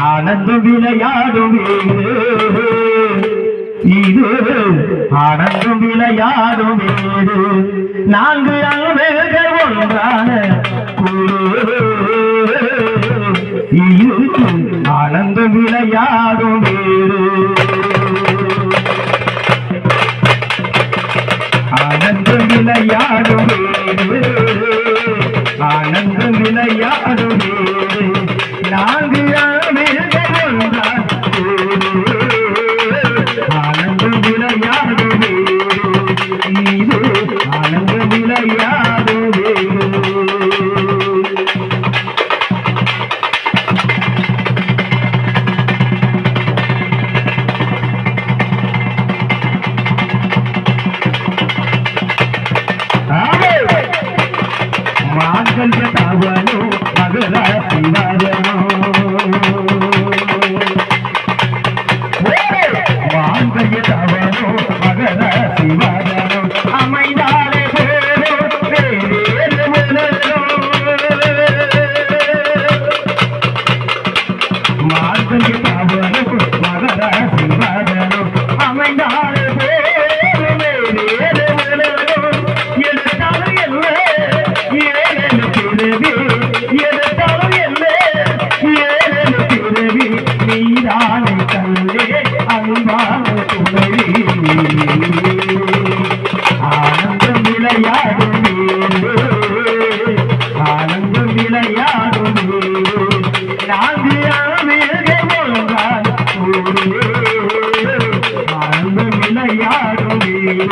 ஆனந்த விளையாடும் வீடு இது ஆனந்தம் விளையாடும் வீடு நான்கு அங்கங்கள் ஒன்றான இது ஆனந்தம் விளையாடும் வீடு ஆனந்தம் விளையாடும் வீடு ஆனந்தம் விளையாடும் வீடு நான்கு அங்கங்கள் ஒன்றான ஆனந்தம் விளையாடும் வீடு இது ஆனந்தம் விளையாடும் வீடு மாங்கல்ய தவனோ மகர சிவரனோ மாங்கல்ய தவனோ மகர சிவரனோ அமைந்தாலே போதோ வேறு மனதோ மாங்கல்ய தவனோ மகர சிவரனோ அமைந்தாலே நீரானை தந்தே அன்பான துணை ஆனந்தம் விளையாடும் வீடு ஆனந்தம் விளையாடும் வீடு நான்கு ஒன்றான் ஆனந்தம் விளையாடும் வீடு